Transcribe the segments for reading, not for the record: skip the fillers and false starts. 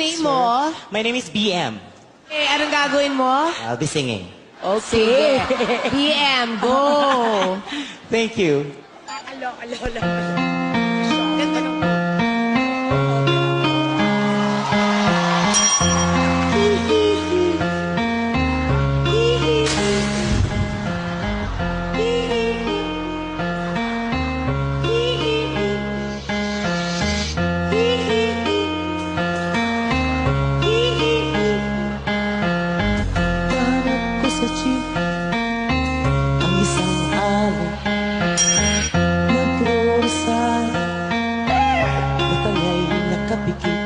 name mo? My name is BM. Eh, anong gagawin mo? I'll be singing. Okay. PM, go! Thank you. Ganda ng... Hanap ko sa jeep ang isang ali. Nagro-rosal at kanya'y nakapikit.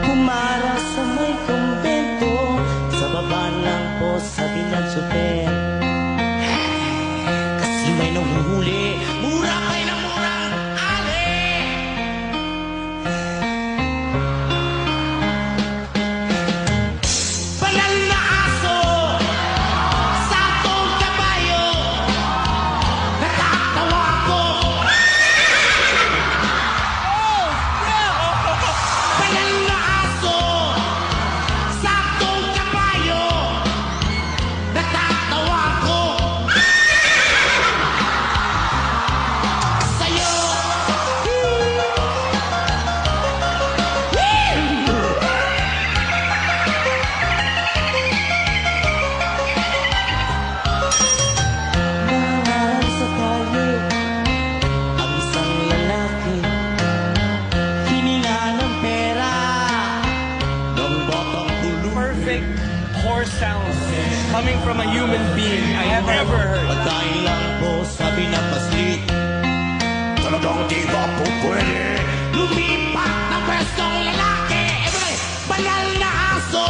Kumara sa may kumbento, sa baba ng bus sabi ng super. Kasi may nanguhuli, mura kayo ng murang ali. Banal na aso, sakong kabayo, natatawa ko. Banal na aso, sakong kabayo, natatawa ko. Sa'yo. Nangarap sa kalye ang isang lalaki, hininga ng pera ng batang kulungan. Perfect horse sounds coming from a human being I have ever heard. At dahil lang po sabi ng paslit, talagang di ba po pwede lumipat na pwestong lalaki? Everybody, banal na aso,